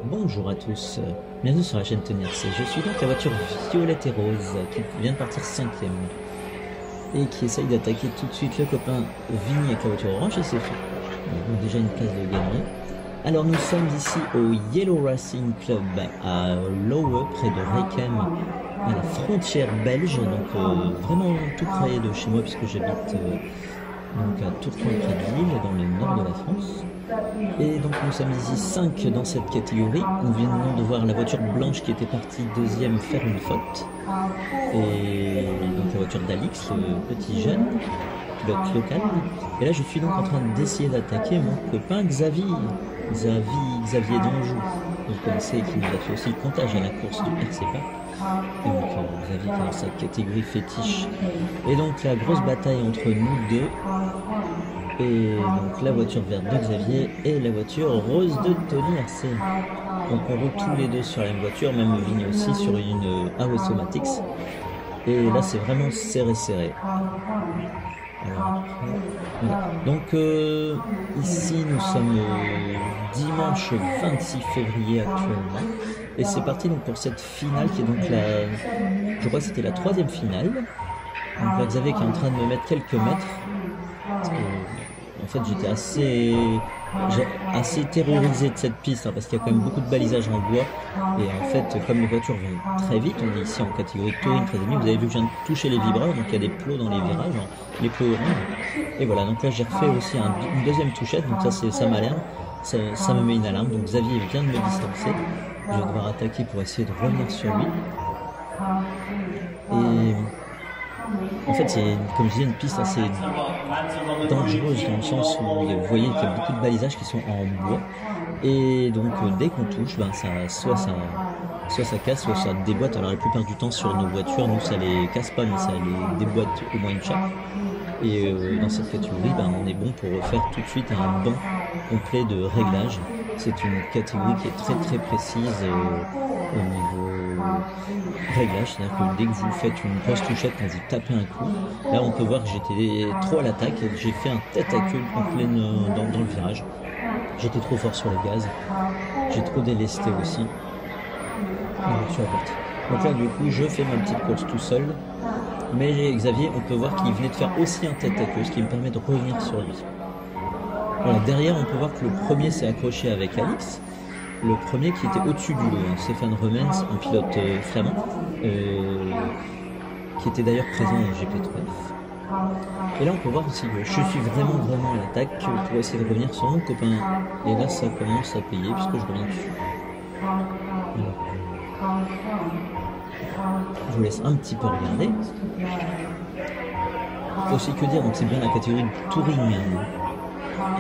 Bonjour à tous, bienvenue sur la chaîne Tony RC. Je suis donc la voiture violette et rose qui vient de partir 5ème et qui essaye d'attaquer tout de suite le copain Vini avec la voiture orange et c'est fait. Donc déjà une place de gagner. Alors nous sommes ici au Yellow Racing Club à Lowe, près de Requem, à la frontière belge, donc vraiment tout près de chez moi puisque j'habite donc à Tourcoing près de Lille dans le nord de la France. Et donc nous sommes ici 5 dans cette catégorie. Nous venons de voir la voiture blanche qui était partie deuxième faire une faute. Et donc la voiture d'Alix, le petit jeune pilote local. Et là je suis donc en train d'essayer d'attaquer mon copain Xavier d'Anjou. Vous connaissez, qui nous a fait aussi le comptage à la course du RCPA. Et donc Xavier qui est dans sa catégorie fétiche. Et donc la grosse bataille entre nous deux. Et donc la voiture verte de Xavier et la voiture rose de Tony RC. Donc on roule tous les deux sur la même voiture, même Vigny aussi sur une AOS Matix. Et là c'est vraiment serré. Alors, voilà. Donc ici nous sommes dimanche 26 février actuellement. Et c'est parti donc pour cette finale qui est donc je crois que c'était la 3e finale. Donc là Xavier qui est en train de me mettre quelques mètres. Parce que, en fait j'étais assez terrorisé de cette piste parce qu'il y a quand même beaucoup de balisage en bois et en fait comme les voitures vont très vite, on est ici en catégorie Touring 13,5, vous avez vu que je viens de toucher les vibreurs, donc il y a des plots dans les virages, les plots orange, et voilà, donc là j'ai refait aussi une deuxième touchette, donc ça m'alarme, ça me met une alarme, donc Xavier vient de me distancer, je vais devoir attaquer pour essayer de revenir sur lui. Et en fait, c'est, comme je disais, une piste assez dangereuse dans le sens où vous voyez qu'il y a beaucoup de balisages qui sont en bois. Et donc, dès qu'on touche, soit ça casse, soit ça déboîte. Alors, la plupart du temps, sur nos voitures, nous, ça les casse pas, mais ça les déboîte au moins une chaque. Et dans cette catégorie, on est bon pour refaire tout de suite un banc complet de réglage. C'est une catégorie qui est très précise au niveau réglage, c'est-à-dire que dès que vous faites une grosse touchette, quand vous tapez un coup, là on peut voir que j'étais trop à l'attaque et j'ai fait un tête à queue en pleine dans le virage. J'étais trop fort sur le gaz, j'ai trop délesté aussi. Donc là du coup je fais ma petite course tout seul, mais Xavier on peut voir qu'il venait de faire aussi un tête à queue, ce qui me permet de revenir sur lui. Alors derrière on peut voir que le premier s'est accroché avec Alix. Le premier qui était au-dessus du lot, Stéphane Remens, un pilote flamand, qui était d'ailleurs présent au GP3F. Et là on peut voir aussi que je suis vraiment à l'attaque pour essayer de revenir sur mon copain. Et là ça commence à payer puisque je reviens dessus. Je vous laisse un petit peu regarder. Il faut aussi que dire, donc c'est bien la catégorie de touring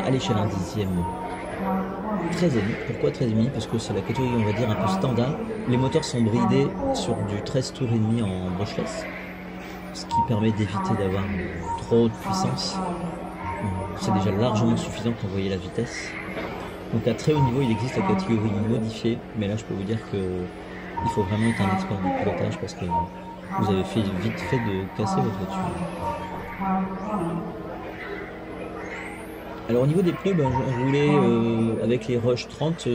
à l'échelle 1/10. 13,5. Pourquoi 13,5? Parce que c'est la catégorie, on va dire, un peu standard. Les moteurs sont bridés sur du 13 tours et demi en brushless, ce qui permet d'éviter d'avoir trop haute puissance. C'est déjà largement suffisant pour envoyer la vitesse. Donc à très haut niveau, il existe la catégorie modifiée, mais là je peux vous dire que il faut vraiment être un expert du pilotage parce que vous avez vite fait de casser votre voiture. Alors au niveau des pneus, je roulais avec les Rush 30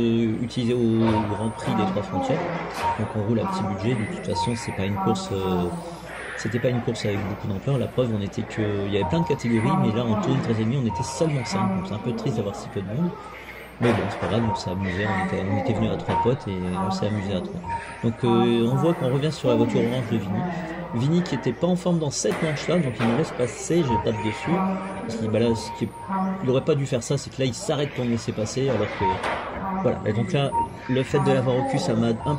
utilisés au Grand Prix des Trois Frontières. Donc on roule à petit budget, de toute façon c'est pas une course, c'était pas une course avec beaucoup d'ampleur. La preuve, il y avait plein de catégories, mais là en Touring 13,5 on était seulement 5, donc c'est un peu triste d'avoir si peu de monde. Mais bon, c'est pas grave, on s'est amusé, on était venus à 3 potes et on s'est amusé à 3. Donc on voit qu'on revient sur la voiture orange de Vini. Vini qui était pas en forme dans cette manche-là, donc il me laisse passer, je tape dessus. Parce qu'il il aurait pas dû faire ça, c'est que là il s'arrête pour me laisser passer, alors que voilà. Et donc là, le fait de l'avoir au cul, ça m'a un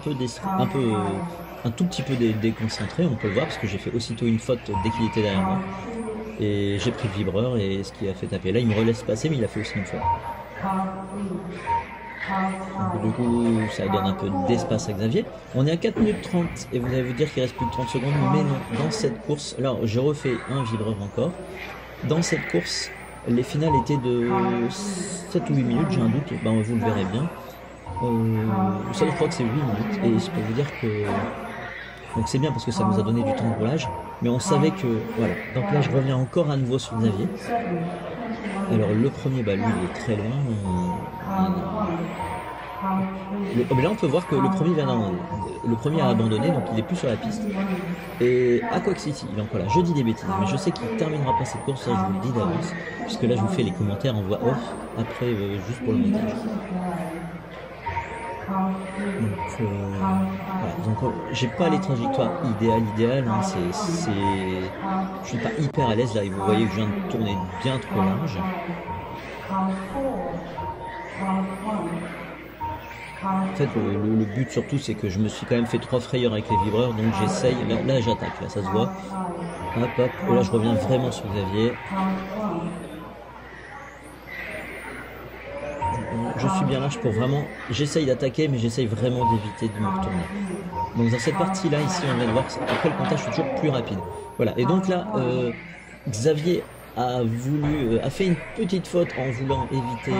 tout petit peu déconcentré, on peut le voir, parce que j'ai fait aussitôt une faute dès qu'il était derrière moi. Et j'ai pris le vibreur et ce qui a fait taper. Là il me relaisse passer, mais il a fait aussi une faute. Donc, du coup ça donne un peu d'espace à Xavier. On est à 4 minutes 30 et vous allez vous dire qu'il reste plus de 30 secondes, mais non, dans cette course, alors je refais un vibreur encore. Dans cette course, les finales étaient de 7 ou 8 minutes, j'ai un doute, vous le verrez bien. Ça je crois que c'est 8 minutes et je peux vous dire que donc c'est bien parce que ça nous a donné du temps de roulage, mais on savait que voilà. Donc là je reviens encore à nouveau sur Xavier. Alors le premier, lui il est très loin. Mais là on peut voir que le premier a abandonné, donc il est plus sur la piste. Et Aquax City, il est encore là. Je dis des bêtises, mais je sais qu'il terminera pas cette course, ça je vous le dis d'avance, puisque là je vous fais les commentaires en voix off, après juste pour le montage. Donc, voilà. Donc j'ai pas les trajectoires idéales, hein. Je suis pas hyper à l'aise là, et vous voyez que je viens de tourner bien trop large. En fait, le but surtout, c'est que je me suis quand même fait 3 frayeurs avec les vibreurs, donc j'essaye. Là j'attaque, là ça se voit. Hop, hop. Et là, je reviens vraiment sur Xavier. Je suis bien large pour vraiment. J'essaye d'attaquer, mais j'essaye vraiment d'éviter de me retourner. Donc, dans cette partie-là, ici, on vient de voir qu'après le comptage, je suis toujours plus rapide. Voilà. Et donc là, Xavier a fait une petite faute en voulant éviter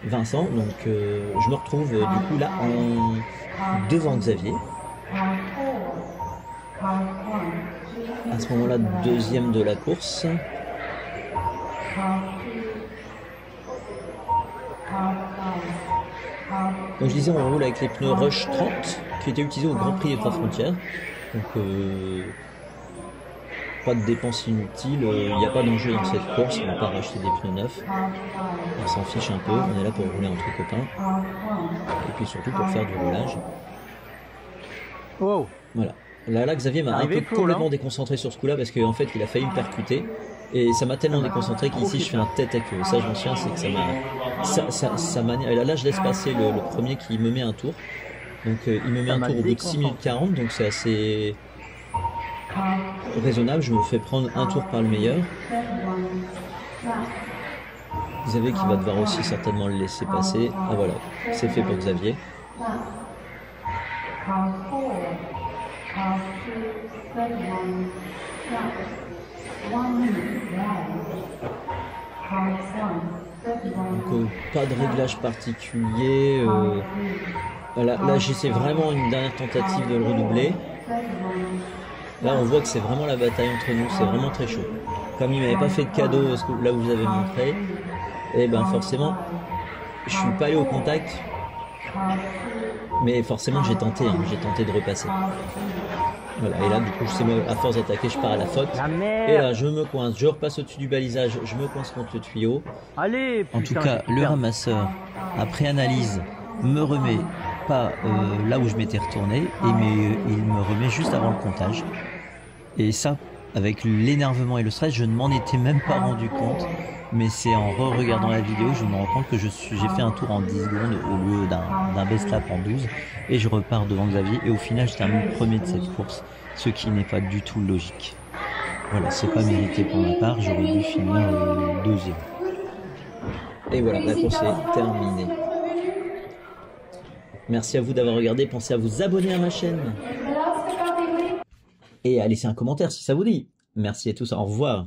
Vincent, donc je me retrouve du coup là devant Xavier. À ce moment-là, deuxième de la course. Donc je disais, on roule avec les pneus Rush 30 qui étaient utilisés au Grand Prix des Trois Frontières. Donc pas de dépenses inutiles, il n'y a pas d'enjeu dans cette course, on va pas racheter des pneus neufs, on s'en fiche un peu, on est là pour rouler entre copains, et puis surtout pour faire du roulage. Wow. Voilà. Là Xavier m'a un peu complètement déconcentré sur ce coup là parce qu'en fait il a failli me percuter et ça m'a tellement déconcentré qu'ici je fais un tête à queue. Ça je m'en souviens, c'est que ça m'a et là je laisse passer le premier qui me met un tour, donc il me met un tour au bout de 6 minutes 40, donc c'est assez raisonnable. Je me fais prendre un tour par le meilleur. Xavier qui va devoir aussi certainement le laisser passer. Ah voilà, c'est fait pour Xavier. Donc pas de réglage particulier. Là j'essaie vraiment une dernière tentative de le redoubler. Là on voit que c'est vraiment la bataille entre nous, c'est vraiment très chaud. Comme il m'avait pas fait de cadeau là où je vous avais montré, et ben forcément je suis pas allé au contact, mais forcément j'ai tenté de repasser. Voilà, et là du coup à force d'attaquer je pars à la faute, et là je me coince, je repasse au-dessus du balisage, je me coince contre le tuyau. Allez, en tout cas le ramasseur après analyse me remet pas là où je m'étais retourné, il me remet juste avant le comptage, et ça avec l'énervement et le stress je ne m'en étais même pas rendu compte, mais c'est en regardant la vidéo je me rends compte que j'ai fait un tour en 10 secondes au lieu d'un best lap en 12, et je repars devant Xavier, et au final je termine premier de cette course, ce qui n'est pas du tout logique. Voilà, c'est pas mérité pour ma part, j'aurais dû finir deuxième. Et voilà, la course est terminée. Merci à vous d'avoir regardé, pensez à vous abonner à ma chaîne et à laisser un commentaire si ça vous dit. Merci à tous, au revoir.